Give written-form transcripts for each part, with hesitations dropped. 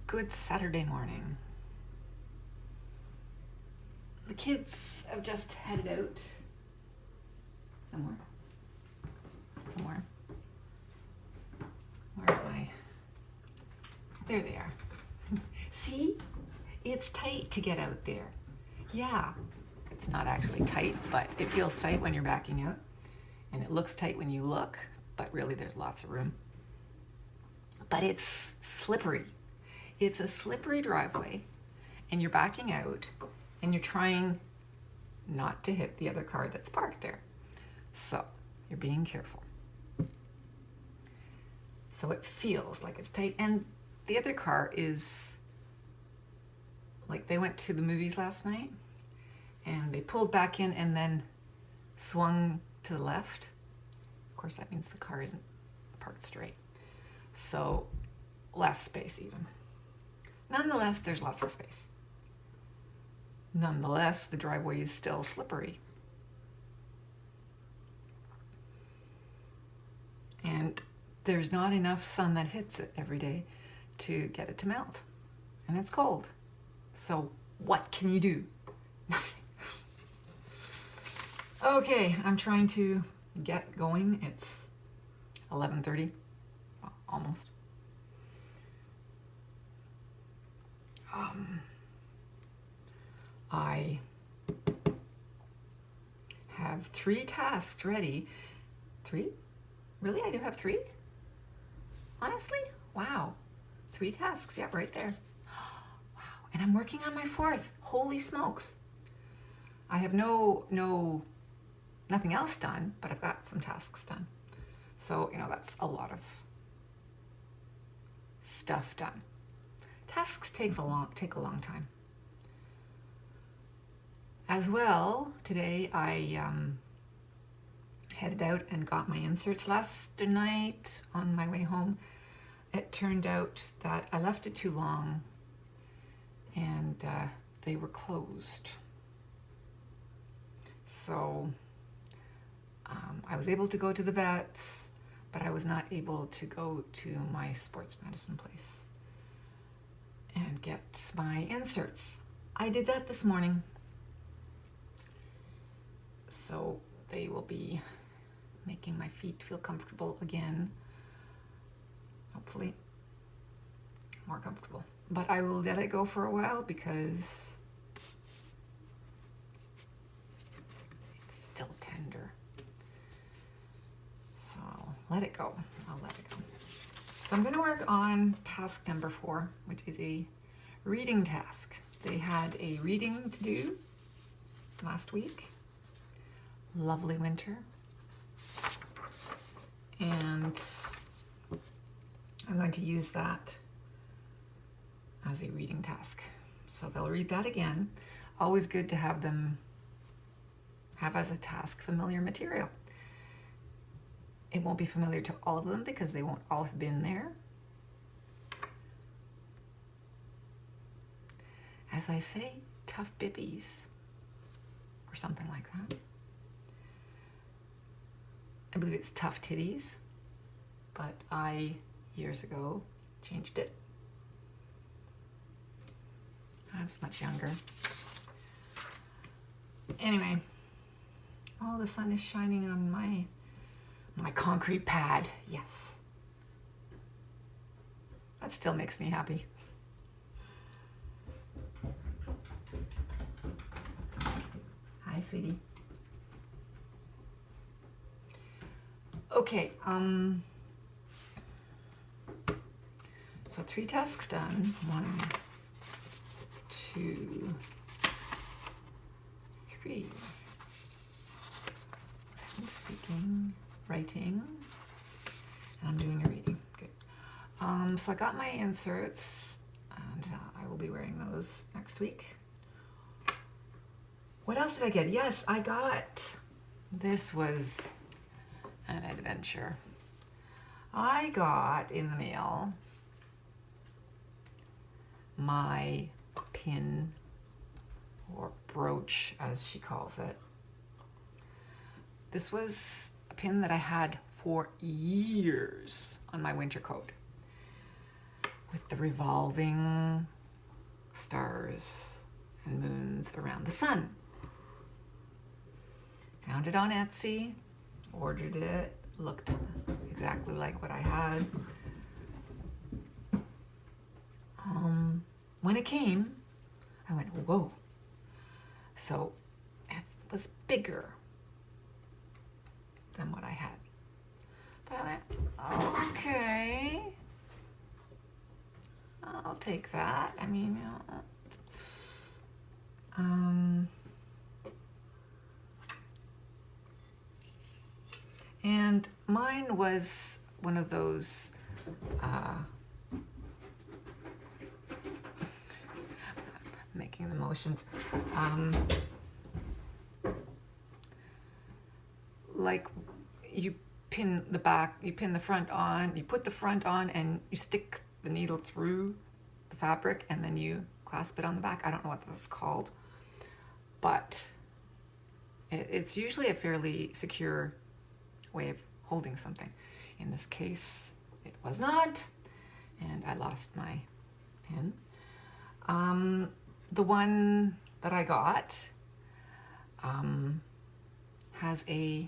Good Saturday morning. The kids have just headed out somewhere. Where am I? There they are. See? It's tight to get out there. Yeah, it's not actually tight, but it feels tight when you're backing out. And it looks tight when you look, but really there's lots of room. But it's slippery. It's a slippery driveway, and you're backing out, and you're trying not to hit the other car that's parked there. So you're being careful. So it feels like it's tight, and the other car is like they went to the movies last night, and they pulled back in and then swung to the left. Of course, that means the car isn't parked straight. So less space even. Nonetheless, there's lots of space. Nonetheless, the driveway is still slippery. And there's not enough sun that hits it every day to get it to melt. And it's cold. So what can you do? Nothing. Okay, I'm trying to get going. It's 11:30, well, almost. I have 3 tasks ready. 3? Really? I do have 3? Honestly? Wow. 3 tasks. Yep, right there. Wow. And I'm working on my 4th. Holy smokes. I have nothing else done, but I've got some tasks done. So, that's a lot of stuff done. Tasks take a long time. As well, today I headed out and got my inserts last night on my way home. It turned out that I left it too long and they were closed. So I was able to go to the vets, but I was not able to go to my sports medicine place and get my inserts. I did that this morning. So they will be making my feet feel comfortable again. Hopefully more comfortable. But I will let it go for a while because it's still tender. So I'll let it go. So I'm going to work on task number 4, which is a reading task. They had a reading to do last week. Lovely winter. And I'm going to use that as a reading task. So they'll read that again. Always good to have them have as a task familiar material. It won't be familiar to all of them because they won't all have been there. As I say, tough bibbies or something like that. I believe it's tough titties, but I, years ago, changed it. I was much younger. Anyway, the sun is shining on my concrete pad. Yes. That still makes me happy. Hi, sweetie. Okay, so 3 tasks done. 1, 2, 3. Speaking, writing, and I'm doing a reading. Good. So I got my inserts, and I will be wearing those next week. What else did I get? Yes, I got, this was an adventure. I got in the mail my pin, or brooch as she calls it. This was a pin that I had for years on my winter coat. with the revolving stars and moons around the sun. Found it on Etsy, ordered it, looked exactly like what I had. When it came, I went, whoa. So it was bigger than what I had. But I went, okay, I'll take that. I mean, and mine was one of those making the motions, like you pin the back, you pin the front on, you put the front on and you stick the needle through the fabric and then you clasp it on the back. I don't know what that's called, but it's usually a fairly secure way of holding something. In this case, it was not, and I lost my pin. The one that I got has a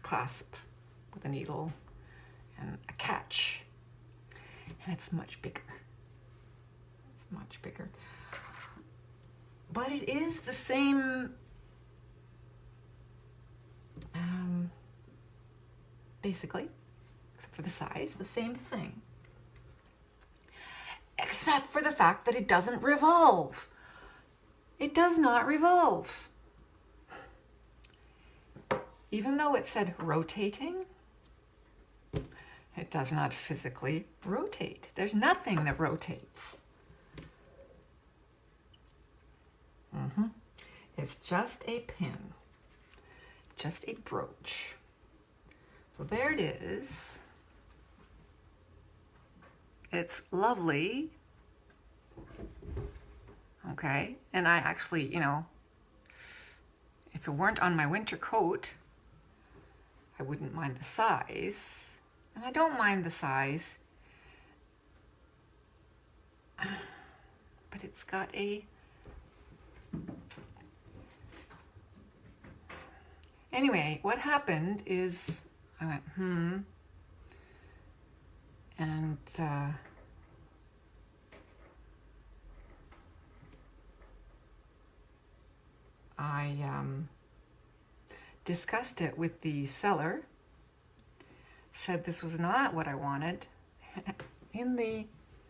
clasp with a needle and a catch, and it's much bigger. It's much bigger. But it is the same, basically, except for the size, the same thing. Except for the fact that it doesn't revolve. It does not revolve. Even though it said rotating, it does not physically rotate. There's nothing that rotates. It's just a pin, just a brooch. So there it is. It's lovely. Okay, and I actually, if it weren't on my winter coat, I wouldn't mind the size. And I don't mind the size, but it's got a... Anyway, what happened is I went, and I discussed it with the seller, said this was not what I wanted. In the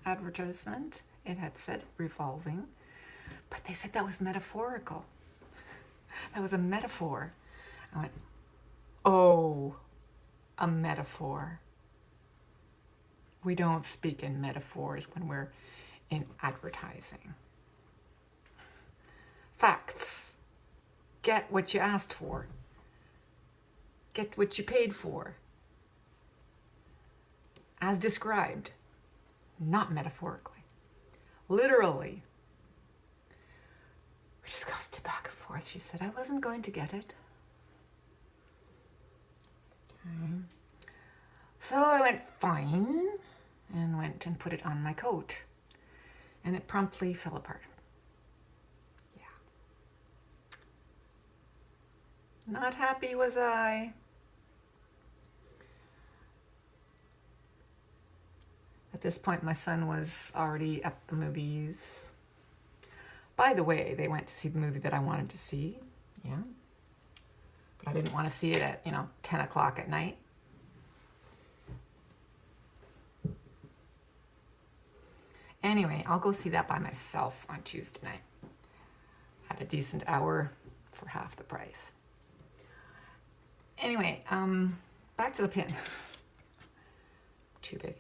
advertisement, it had said revolving, but they said that was metaphorical. That was a metaphor. I went, oh, a metaphor. We don't speak in metaphors when we're in advertising. Facts. Get what you asked for. Get what you paid for. As described, not metaphorically. Literally. We discussed it back and forth. She said I wasn't going to get it. Okay. So I went, fine, and went and put it on my coat. And it promptly fell apart. Yeah. Not happy was I. At this point, my son was already at the movies. By the way, they went to see the movie that I wanted to see. Yeah. But I didn't want to see it at, 10 o'clock at night. Anyway, I'll go see that by myself on Tuesday night at a decent hour for half the price. Anyway, back to the pin. Too big.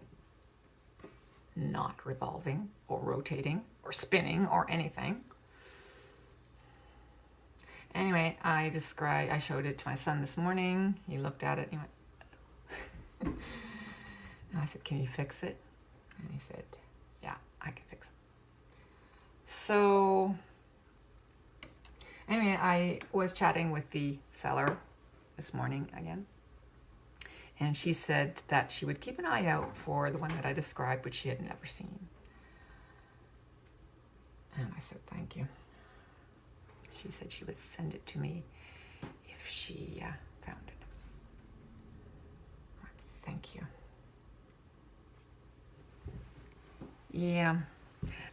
Not revolving or rotating or spinning or anything. Anyway, I showed it to my son this morning. He looked at it and he went, and I said, can you fix it? And he said, yeah, I can fix it. So anyway, I was chatting with the seller this morning again. And she said that she would keep an eye out for the one that I described, which she had never seen. And I said, thank you. She said she would send it to me if she found it. Thank you. Yeah,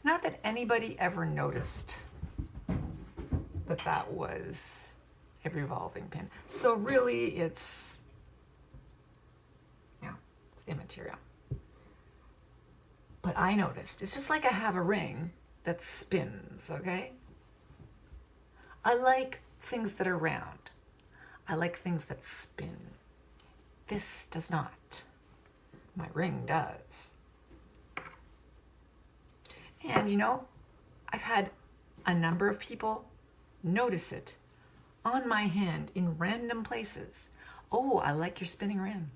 not that anybody ever noticed that that was a revolving pin. So really it's immaterial. But I noticed, it's just like I have a ring that spins, okay? I like things that are round. I like things that spin. This does not. My ring does. And you know, I've had a number of people notice it on my hand in random places. Oh, I like your spinning ring.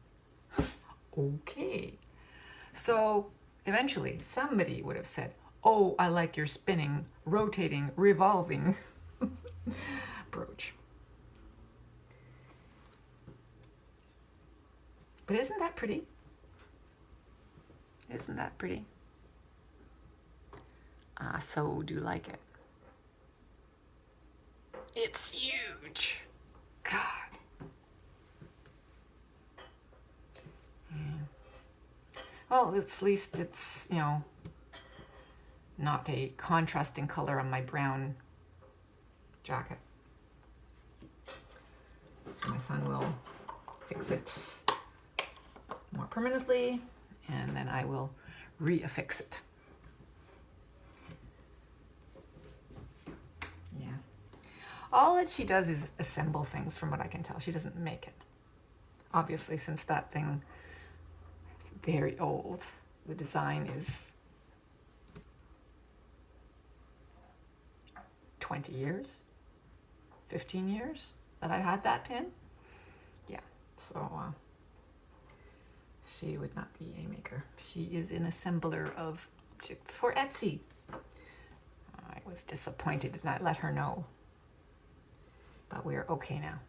Okay. So eventually somebody would have said, oh, I like your spinning, rotating, revolving brooch. But isn't that pretty? Isn't that pretty? So do you like it? It's huge. God. Well, at least it's, you know, not a contrasting color on my brown jacket. So my son will fix it more permanently, and then I will re-affix it. Yeah. All that she does is assemble things, from what I can tell. She doesn't make it. Obviously, since that thing is very old, the design is 20 years, 15 years that I had that pin. Yeah, so she would not be a maker. She is an assembler of objects for Etsy. I was disappointed and I let her know, but we're okay now.